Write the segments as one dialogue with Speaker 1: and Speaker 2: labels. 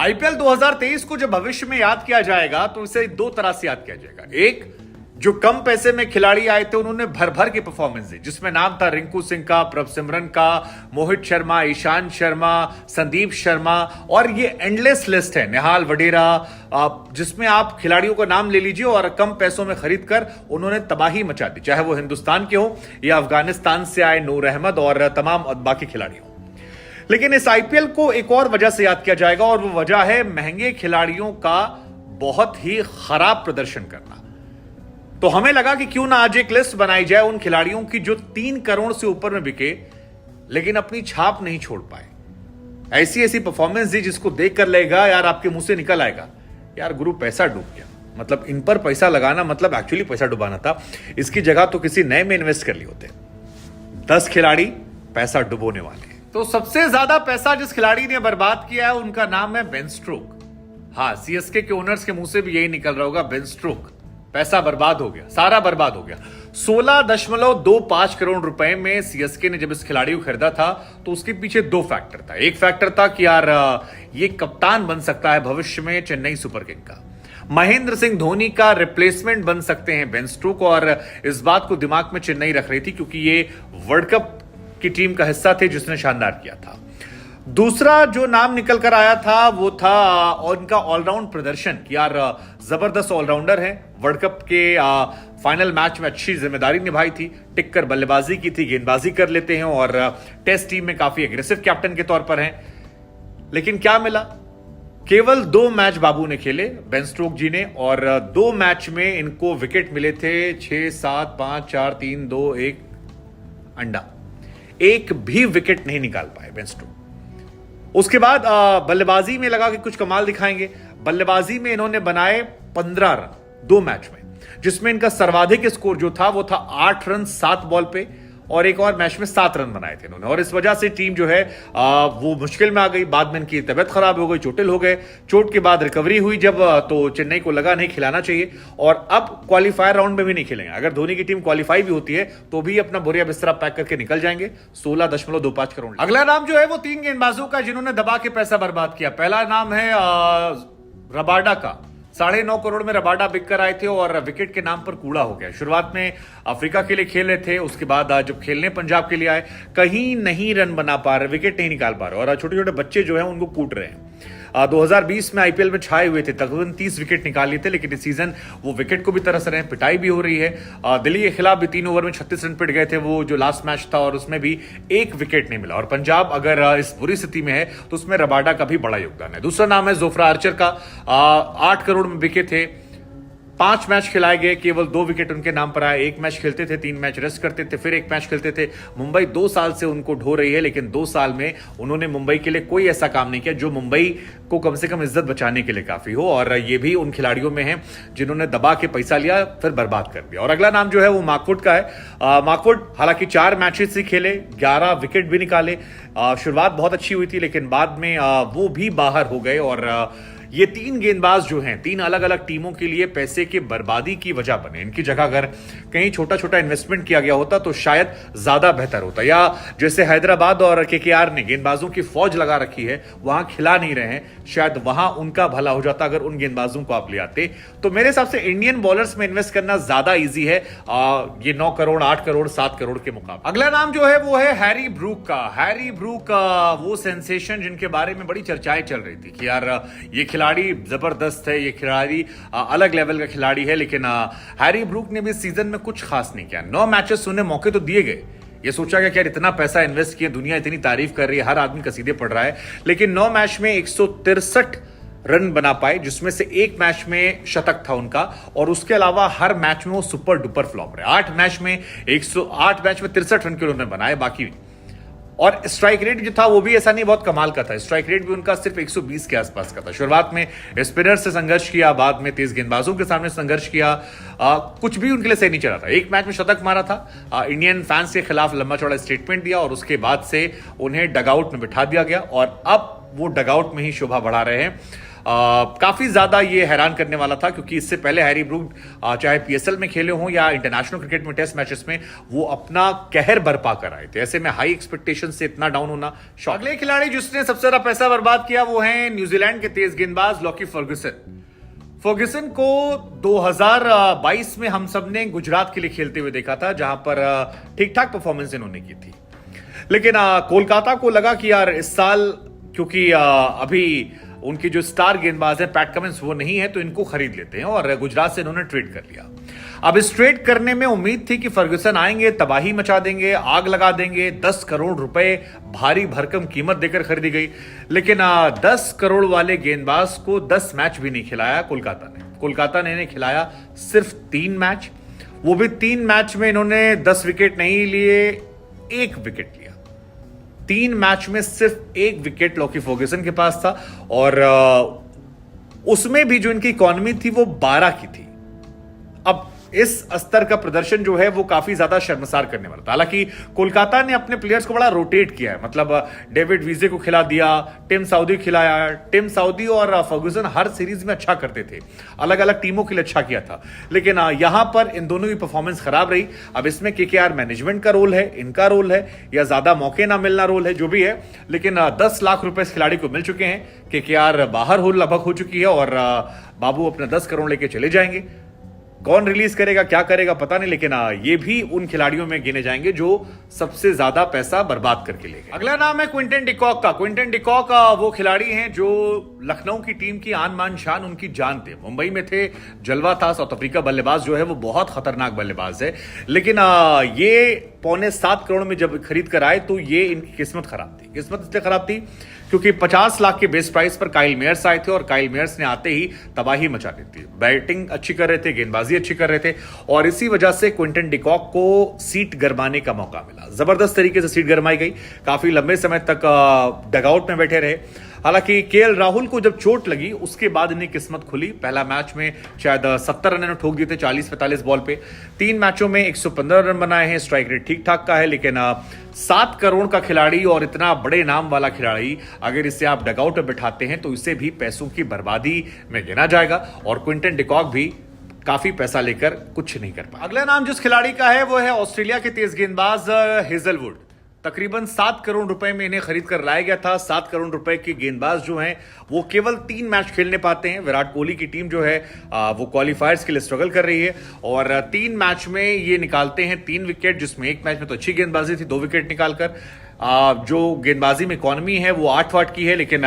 Speaker 1: IPL 2023 को जब भविष्य में याद किया जाएगा तो इसे दो तरह से याद किया जाएगा। एक, जो कम पैसे में खिलाड़ी आए थे उन्होंने भर भर की परफॉर्मेंस दी, जिसमें नाम था रिंकू सिंह का, प्रभसिमरन का, मोहित शर्मा, ईशांत शर्मा, संदीप शर्मा, और ये एंडलेस लिस्ट है, निहाल वडेरा, जिसमें आप खिलाड़ियों का नाम ले लीजिए और कम पैसों में खरीद कर उन्होंने तबाही मचा दी, चाहे वो हिंदुस्तान के हो या अफगानिस्तान से आए नूर अहमद और तमाम बाकी खिलाड़ी हो। लेकिन इस आईपीएल को एक और वजह से याद किया जाएगा और वो वजह है महंगे खिलाड़ियों का बहुत ही खराब प्रदर्शन करना। तो हमें लगा कि क्यों ना आज एक लिस्ट बनाई जाए उन खिलाड़ियों की जो 3 करोड़ से ऊपर में बिके लेकिन अपनी छाप नहीं छोड़ पाए, ऐसी ऐसी परफॉर्मेंस दी जिसको देखकर लगेगा यार, आपके मुंह से निकल आएगा यार गुरु पैसा डूब गया। मतलब इन पर पैसा लगाना मतलब एक्चुअली पैसा डुबाना था, इसकी जगह तो किसी नए में इन्वेस्ट कर लिए होते। 10 खिलाड़ी पैसा डुबोने वाले। तो सबसे ज्यादा पैसा जिस खिलाड़ी ने बर्बाद किया है उनका नाम है बेन स्ट्रोक। हाँ, सीएसके के ओनर्स के मुंह से भी यही निकल रहा होगा, बेन स्ट्रोक। पैसा बर्बाद हो गया, सारा बर्बाद हो गया। 16.25 करोड़ रुपए में सीएसके ने जब इस खिलाड़ी को खरीदा था तो उसके पीछे 2 फैक्टर था। एक फैक्टर था कि यार ये कप्तान बन सकता है भविष्य में चेन्नई सुपर किंग का, महेंद्र सिंह धोनी का रिप्लेसमेंट बन सकते हैं बेन स्ट्रोक, और इस बात को दिमाग में चेन्नई रख रही थी क्योंकि ये वर्ल्ड कप की टीम का हिस्सा थे जिसने शानदार किया था। दूसरा जो नाम निकल कर आया था वो था उनका ऑलराउंड प्रदर्शन, कि यार जबरदस्त ऑलराउंडर है, वर्ल्ड कप के फाइनल मैच में अच्छी जिम्मेदारी निभाई थी, टिककर बल्लेबाजी की थी, गेंदबाजी कर लेते हैं और टेस्ट टीम में काफी एग्रेसिव कैप्टन के तौर पर हैं। लेकिन क्या मिला? केवल 2 मैच बाबू ने खेले बेन स्ट्रोक जी ने, और 2 मैच में इनको विकेट मिले थे 6, 7, 5, 4, 3, 2, 1 अंडा। एक भी विकेट नहीं निकाल पाए बेन स्ट्रोक। उसके बाद बल्लेबाजी में लगा कि कुछ कमाल दिखाएंगे। बल्लेबाजी में इन्होंने बनाए 15 रन 2 मैच में, जिसमें इनका सर्वाधिक स्कोर जो था वो था 8 रन 7 बॉल पे, और एक और मैच में 7 रन बनाए थे इन्होंने। और इस वजह से टीम जो है वो मुश्किल में आ गई। बाद में इनकी तबियत खराब हो गई, चोटिल हो गए। चोट के बाद रिकवरी हुई जब, तो चेन्नई को लगा नहीं खिलाना चाहिए, और अब क्वालिफायर राउंड में भी नहीं खेलेंगे। अगर धोनी की टीम क्वालिफाई भी होती है तो भी अपना बोरिया बिस्तरा पैक करके निकल जाएंगे। 16.25 करोड़। अगला नाम जो है वो 3 गेंदबाजों का जिन्होंने दबा के पैसा बर्बाद किया। पहला नाम है रबाडा का। 9.5 करोड़ में रबाडा बिक कर आए थे और विकेट के नाम पर कूड़ा हो गया। शुरुआत में अफ्रीका के लिए खेल रहे थे, उसके बाद जब खेलने पंजाब के लिए आए कहीं नहीं रन बना पा रहे, विकेट नहीं निकाल पा रहे, और छोटे छोटे बच्चे जो हैं उनको कूट रहे हैं। 2020 में आईपीएल में छाए हुए थे, तकरीबन 30 विकेट निकाल लिए थे, लेकिन इस सीजन वो विकेट को भी तरस रहे हैं, पिटाई भी हो रही है। दिल्ली के खिलाफ भी 3 ओवर में 36 रन पिट गए थे, वो जो लास्ट मैच था, और उसमें भी 1 विकेट नहीं मिला। और पंजाब अगर इस बुरी स्थिति में है तो उसमें रबाडा का भी बड़ा योगदान है। दूसरा नाम है जोफ्रा आर्चर का। 8 करोड़ में बिके थे, 5 मैच खिलाए गए, केवल 2 विकेट उनके नाम पर आए। 1 मैच खेलते थे, 3 मैच रेस्ट करते थे, फिर 1 मैच खेलते थे। मुंबई 2 साल से उनको ढो रही है, लेकिन 2 साल में उन्होंने मुंबई के लिए कोई ऐसा काम नहीं किया जो मुंबई को कम से कम इज्जत बचाने के लिए काफी हो। और ये भी उन खिलाड़ियों में है जिन्होंने दबा के पैसा लिया फिर बर्बाद कर दिया। और अगला नाम जो है वो माकवुड का है। माकवुड हालांकि 4 मैचेस ही खेले, 11 विकेट भी निकाले। शुरुआत बहुत अच्छी हुई थी, लेकिन बाद में वो भी बाहर हो गए। और ये 3 गेंदबाज जो हैं 3 अलग अलग टीमों के लिए पैसे की बर्बादी की वजह बने। इनकी जगह अगर कहीं छोटा छोटा इन्वेस्टमेंट किया गया होता तो शायद ज्यादा बेहतर होता, या जैसे हैदराबाद और केकेआर ने गेंदबाजों की फौज लगा रखी है, वहां खिला नहीं रहे हैं, शायद वहां उनका भला हो जाता अगर उन गेंदबाजों को आप ले आते। तो मेरे हिसाब से इंडियन बॉलर्स में इन्वेस्ट करना ज्यादा ईजी है ये 9 करोड़ 8 करोड़ 7 करोड़ के मुकाबले। अगला नाम जो है वो है हैरी ब्रूक का। हैरी ब्रूक वो सेंसेशन जिनके बारे में बड़ी चर्चाएं चल रही थी कि यार ये खिलाड़ी जबरदस्त है, ये खिलाड़ी अलग लेवल का खिलाड़ी है, लेकिन हैरी ब्रूक ने भी सीजन में कुछ खास नहीं किया। 9 मैचेस उन्हें मौके तो दिए गए, ये सोचा गया कि यार इतना पैसा इन्वेस्ट किया, दुनिया इतनी तारीफ कर रही है, हर आदमी कसीदे पढ़ रहा है, लेकिन 9 मैच में 163 रन बना पाए, जिसमें से 1 मैच में शतक था उनका, और उसके अलावा हर मैच में वो सुपर डुपर फ्लॉप रहे। 8 मैच में 63 रन के उन्होंने बनाए, बाकी। और स्ट्राइक रेट जो था वो भी ऐसा नहीं बहुत कमाल का था, स्ट्राइक रेट भी उनका सिर्फ 120 के आसपास का था। शुरुआत में स्पिनर से संघर्ष किया, बाद में तेज गेंदबाजों के सामने संघर्ष किया, कुछ भी उनके लिए सही नहीं चला था। 1 मैच में शतक मारा था, इंडियन फैंस के खिलाफ लंबा चौड़ा स्टेटमेंट दिया, और उसके बाद से उन्हें डगआउट में बिठा दिया गया, और अब वो डगआउट में ही शोभा बढ़ा रहे हैं। काफी ज्यादा ये हैरान करने वाला था, क्योंकि इससे पहले हैरी ब्रूक चाहे पीएसएल में खेले हों या इंटरनेशनल क्रिकेट में टेस्ट मैचेस में, वो अपना कहर बरपा कर आए थे। ऐसे में हाई एक्सपेक्टेशन से इतना डाउन होना शॉक। अगले खिलाड़ी जिसने सबसे ज्यादा पैसा बर्बाद किया वो है न्यूजीलैंड के तेज गेंदबाज लॉकी फर्ग्यूसन को 2022 में हम सब ने गुजरात के लिए खेलते हुए देखा था, जहां पर ठीक ठाक परफॉर्मेंस इन्होंने की थी। लेकिन कोलकाता को लगा कि यार इस साल, क्योंकि अभी उनकी जो स्टार गेंदबाज है पैट कमिंस वो नहीं है, तो इनको खरीद लेते हैं, और गुजरात से इन्होंने ट्रेड कर लिया। अब इस ट्रेड करने में उम्मीद थी कि फर्ग्यूसन आएंगे, तबाही मचा देंगे, आग लगा देंगे। 10 करोड़ रुपए भारी भरकम कीमत देकर खरीदी गई, लेकिन 10 करोड़ वाले गेंदबाज को 10 मैच भी नहीं खिलाया कोलकाता ने इन्हें खिलाया सिर्फ 3 मैच। वो भी 3 मैच में इन्होंने 10 विकेट नहीं लिए, 1 विकेट लिया। 3 मैच में सिर्फ 1 विकेट लॉकी फर्ग्यूसन के पास था, और उसमें भी जो इनकी इकॉनमी थी वो 12 की थी। अब इस स्तर का प्रदर्शन जो है वो काफी ज्यादा शर्मसार करने वाला था। हालांकि कोलकाता ने अपने प्लेयर्स को बड़ा रोटेट किया है, मतलब डेविड वीजे को खिला दिया, टिम साउदी खिलाया। टिम साउदी और फर्ग्यूसन हर सीरीज में अच्छा करते थे, अलग अलग टीमों के लिए अच्छा किया था, लेकिन यहां पर इन दोनों की परफॉर्मेंस खराब रही। अब इसमें केकेआर मैनेजमेंट का रोल है, इनका रोल है, या ज्यादा मौके ना मिलना रोल है, जो भी है, लेकिन 10 लाख रुपए इस खिलाड़ी को मिल चुके हैं। केकेआर बाहर लगभग हो चुकी है, और बाबू अपने 10 करोड़ लेके चले जाएंगे। कौन रिलीज करेगा, क्या करेगा पता नहीं, लेकिन ये भी उन खिलाड़ियों में गिने जाएंगे जो सबसे ज्यादा पैसा बर्बाद करके ले गए। अगला नाम है क्विंटन डिकॉक का। क्विंटन डिकॉक वो खिलाड़ी हैं जो लखनऊ की टीम की आन मान शान, उनकी जान थे। मुंबई में थे, जलवा था। साउथ अफ्रीका बल्लेबाज जो है वो बहुत खतरनाक बल्लेबाज है, लेकिन ये 6.25 करोड़ में जब खरीद कर आए तो ये इनकी किस्मत खराब थी। किस्मत इसलिए खराब थी क्योंकि 50 लाख के बेस प्राइस पर काइल मेयर्स आए थे, और काइल मेयर्स ने आते ही तबाही मचा दी थी। बैटिंग अच्छी कर रहे थे, गेंदबाजी अच्छी कर रहे थे, और इसी वजह से क्विंटन डिकॉक को सीट गरमाने का मौका मिला। जबरदस्त तरीके से सीट गरमाई गई, काफी लंबे समय तक डगआउट में बैठे रहे। हालांकि केएल राहुल को जब चोट लगी उसके बाद इन्हें किस्मत खुली। पहला मैच में शायद 70 रन ठोक दिए थे 40-45 बॉल पे। 3 मैचों में 115 रन बनाए हैं, स्ट्राइक रेट ठीक ठाक का है, लेकिन 7 करोड़ का खिलाड़ी और इतना बड़े नाम वाला खिलाड़ी, अगर इसे आप डगआउट में बिठाते हैं तो इसे भी पैसों की बर्बादी में गिना जाएगा, और क्विंटन डिकॉक भी काफी पैसा लेकर कुछ नहीं कर पाया। अगला नाम जिस खिलाड़ी का है वो है ऑस्ट्रेलिया के तेज गेंदबाज हेजलवुड। तकरीबन 7 करोड़ रुपए में इन्हें खरीद कर लाया गया था। 7 करोड़ रुपए के गेंदबाज जो हैं वो केवल 3 मैच खेलने पाते हैं। विराट कोहली की टीम जो है वो क्वालिफायर्स के लिए स्ट्रगल कर रही है, और 3 मैच में ये निकालते हैं 3 विकेट, जिसमें एक मैच में तो अच्छी गेंदबाजी थी, 2 विकेट निकालकर। जो गेंदबाजी में इकॉनमी है वो 8 की है, लेकिन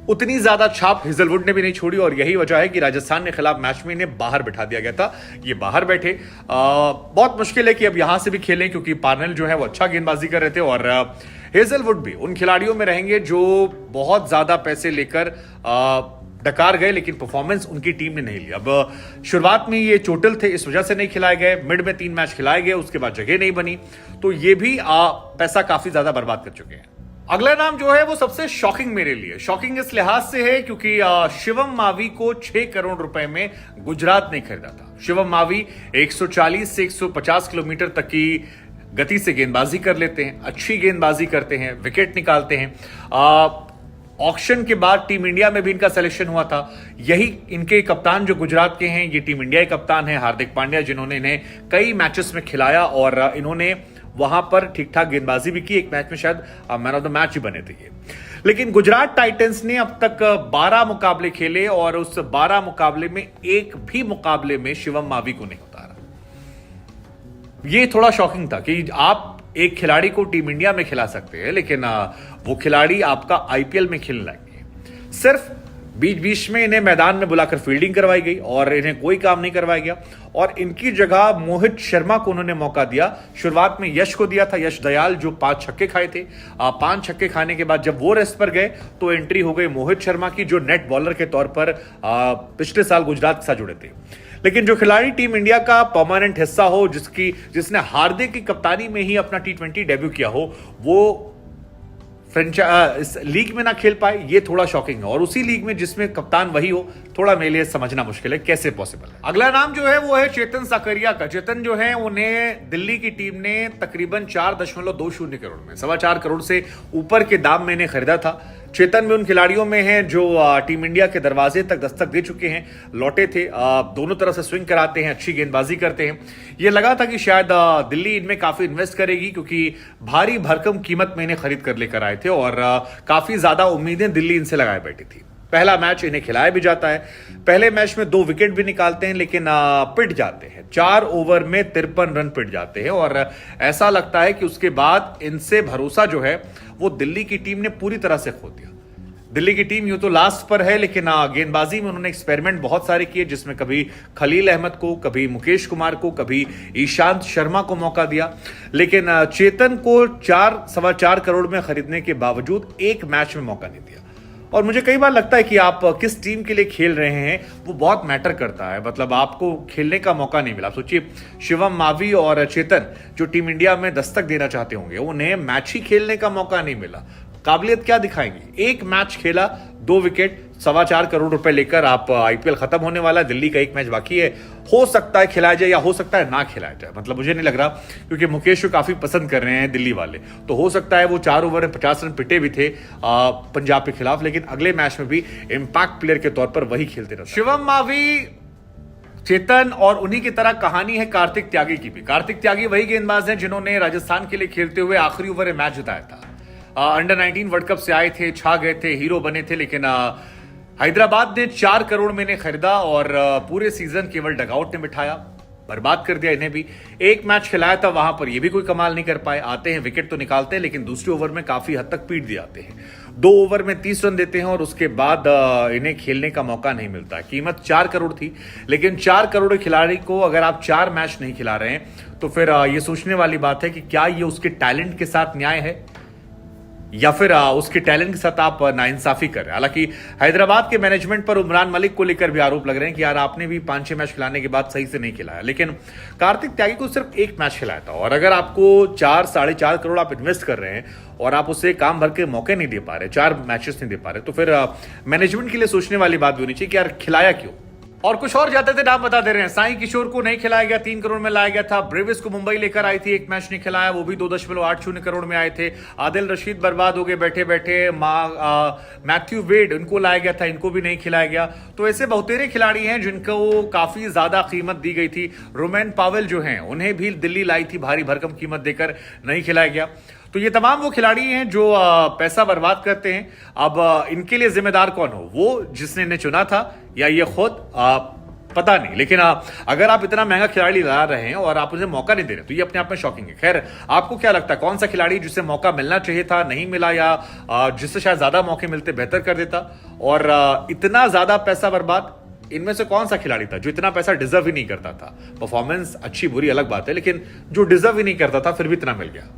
Speaker 1: उतनी ज्यादा छाप हेजलवुड ने भी नहीं छोड़ी, और यही वजह है कि राजस्थान के खिलाफ मैच में इन्हें बाहर बैठा दिया गया था। ये बाहर बैठे। बहुत मुश्किल है कि अब यहां से भी खेलें, क्योंकि पार्नेल जो है वो अच्छा गेंदबाजी कर रहे थे, और हेजलवुड भी उन खिलाड़ियों में रहेंगे जो बहुत ज्यादा पैसे लेकर डकार गए, लेकिन परफॉर्मेंस उनकी टीम ने नहीं ली। अब शुरुआत में ये चोटिल थे, इस वजह से नहीं खिलाए गए। मिड में 3 मैच खिलाए गए, उसके बाद जगह नहीं बनी, तो ये भी पैसा काफी ज्यादा बर्बाद कर चुके हैं। अगला नाम जो है वो सबसे शॉकिंग मेरे लिए। शॉकिंग इस लिहाज से है क्योंकि शिवम मावी को 6 करोड़ रुपए में गुजरात ने खरीदा था। शिवम मावी 140 से 150 किलोमीटर तक की गति से गेंदबाजी कर लेते हैं, अच्छी गेंदबाजी करते हैं, विकेट निकालते हैं। ऑक्शन के बाद टीम इंडिया में भी इनका सिलेक्शन हुआ था। यही इनके कप्तान जो गुजरात के हैं, ये टीम इंडिया के कप्तान हैं हार्दिक पांड्या, जिन्होंने इन्हें कई मैचेस में खिलाया, और इन्होंने वहां पर ठीक ठाक गेंदबाजी भी की। एक मैच में शायद मैन ऑफ द मैच ही बने थे ये। लेकिन गुजरात टाइटंस ने अब तक 12 मुकाबले खेले, और उस 12 मुकाबले में एक भी मुकाबले में शिवम मावी को नहीं उतारा। ये थोड़ा शॉकिंग था कि आप एक खिलाड़ी को टीम इंडिया में खिला सकते हैं, लेकिन वो खिलाड़ी आपका आईपीएल में खेलने लगे। सिर्फ बीच बीच में इन्हें मैदान में बुलाकर फील्डिंग करवाई गई, और इन्हें कोई काम नहीं करवाया गया, और इनकी जगह मोहित शर्मा को उन्होंने मौका दिया। शुरुआत में यश को दिया था, यश दयाल, जो 5 छक्के खाए थे। 5 छक्के खाने के बाद जब वो रेस्ट पर गए तो एंट्री हो गई मोहित शर्मा की, जो नेट बॉलर के तौर पर पिछले साल गुजरात के साथ जुड़े थे। लेकिन जो खिलाड़ी टीम इंडिया का परमानेंट हिस्सा हो, जिसने हार्दिक की कप्तानी में ही अपना T20 डेब्यू किया हो, वो इस लीग में ना खेल पाए, ये थोड़ा शॉकिंग है। और उसी लीग में जिसमें कप्तान वही हो, थोड़ा मेरे लिए समझना मुश्किल है कैसे पॉसिबल है। अगला नाम जो है वो है चेतन साकरिया का। चेतन जो है उन्हें दिल्ली की टीम ने तकरीबन 4.20 करोड़ में, 4.25 करोड़ से ऊपर के दाम में इन्हें खरीदा था। चेतन भी उन खिलाड़ियों में हैं जो टीम इंडिया के दरवाजे तक दस्तक दे चुके हैं, लौटे थे, दोनों तरफ से स्विंग कराते हैं, अच्छी गेंदबाजी करते हैं। ये लगा था कि शायद दिल्ली इनमें काफी इन्वेस्ट करेगी क्योंकि भारी भरकम कीमत में इन्हें खरीद कर लेकर आए थे और काफी ज्यादा उम्मीदें दिल्ली इनसे लगाए बैठी थी। पहला मैच इन्हें खिलाया भी जाता है, पहले मैच में 2 विकेट भी निकालते हैं लेकिन पिट जाते हैं, 4 ओवर में 53 रन पिट जाते हैं और ऐसा लगता है कि उसके बाद इनसे भरोसा जो है वो दिल्ली की टीम ने पूरी तरह से खो दिया। दिल्ली की टीम यूं तो लास्ट पर है लेकिन गेंदबाजी में उन्होंने एक्सपेरिमेंट बहुत सारे किए, जिसमें कभी खलील अहमद को, कभी मुकेश कुमार को, कभी ईशांत शर्मा को मौका दिया, लेकिन चेतन को 4-4.25 करोड़ में खरीदने के बावजूद एक मैच में मौका नहीं दिया। और मुझे कई बार लगता है कि आप किस टीम के लिए खेल रहे हैं वो बहुत मैटर करता है, मतलब आपको खेलने का मौका नहीं मिला। सोचिए शिवम मावी और चेतन जो टीम इंडिया में दस्तक देना चाहते होंगे, उन्हें मैच ही खेलने का मौका नहीं मिला। काबिलियत क्या दिखाएंगे? एक मैच खेला, 2 विकेट, 4.25 करोड़ रुपए लेकर आप आईपीएल खत्म होने वाला है, दिल्ली का एक मैच बाकी है, हो सकता है खिलाया जाए या हो सकता है ना खिलाया जाए। मतलब मुझे नहीं लग रहा, क्योंकि मुकेश को काफी पसंद कर रहे हैं दिल्ली वाले, तो हो सकता है वो 4 ओवर में 50 रन पिटे भी थे पंजाब के खिलाफ, लेकिन अगले मैच में भी इंपैक्ट प्लेयर के तौर पर वही खेलते रहे। शिवम मावी, चेतन और उन्हीं की तरह कहानी है कार्तिक त्यागी की भी। कार्तिक त्यागी वही गेंदबाज हैं जिन्होंने राजस्थान के लिए खेलते हुए आखिरी ओवर में मैच जिताया था। अंडर 19 वर्ल्ड कप से आए थे, छा गए थे, हीरो बने थे, लेकिन हैदराबाद ने 4 करोड़ में इन्हें खरीदा और पूरे सीजन केवल डगआउट ने बिठाया, बर्बाद कर दिया इन्हें भी। एक मैच खिलाया था, वहां पर ये भी कोई कमाल नहीं कर पाए। आते हैं, विकेट तो निकालते हैं, लेकिन दूसरे ओवर में काफी हद तक पीट दिए जाते हैं। 2 ओवर में 30 रन देते हैं और उसके बाद इन्हें खेलने का मौका नहीं मिलता। कीमत 4 करोड़ थी, लेकिन 4 करोड़ खिलाड़ी को अगर आप 4 मैच नहीं खिला रहे हैं तो फिर ये सोचने वाली बात है कि क्या ये उसके टैलेंट के साथ न्याय है या फिर उसके टैलेंट के साथ आप नाइंसाफी कर रहे हैं। हालांकि हैदराबाद के मैनेजमेंट पर उमरान मलिक को लेकर भी आरोप लग रहे हैं कि यार आपने भी 5-6 मैच खिलाने के बाद सही से नहीं खिलाया, लेकिन कार्तिक त्यागी को सिर्फ एक मैच खिलाया था। और अगर आपको 4-4.5 करोड़ आप इन्वेस्ट कर रहे हैं और आप उसे काम भर के मौके नहीं दे पा रहे, 4 मैचेस नहीं दे पा रहे, तो फिर मैनेजमेंट के लिए सोचने वाली बात भी होनी चाहिए कि यार खिलाया क्यों। और कुछ और जाते थे नाम बता दे रहे हैं। साई किशोर को नहीं खिलाया गया, 3 करोड़ में लाया गया था। ब्रेविस को मुंबई लेकर आई थी, एक मैच नहीं खिलाया, वो भी 2.80 करोड़ में आए थे। आदिल रशीद बर्बाद हो गए बैठे बैठे। मैथ्यू वेड उनको लाया गया था, इनको भी नहीं खिलाया गया। तो ऐसे बहुतेरे खिलाड़ी हैं जिनको काफी ज्यादा कीमत दी गई थी। रोमैन पावेल जो हैं उन्हें भी दिल्ली लाई थी भारी भरकम कीमत देकर, नहीं खिलाया गया। तो ये तमाम वो खिलाड़ी हैं जो पैसा बर्बाद करते हैं। अब इनके लिए जिम्मेदार कौन हो, वो जिसने इन्हें चुना था या ये खुद, पता नहीं। लेकिन अगर आप इतना महंगा खिलाड़ी ला रहे हैं और आप उसे मौका नहीं दे रहे तो ये अपने आप में शॉकिंग है। खैर, आपको क्या लगता है कौन सा खिलाड़ी जिसे मौका मिलना चाहिए था नहीं मिला, या जिससे शायद ज्यादा मौके मिलते बेहतर कर देता? और इतना ज्यादा पैसा बर्बाद, इनमें से कौन सा खिलाड़ी था जो इतना पैसा डिजर्व ही नहीं करता था? परफॉर्मेंस अच्छी बुरी अलग बात है, लेकिन जो डिजर्व ही नहीं करता था फिर भी इतना मिल गया।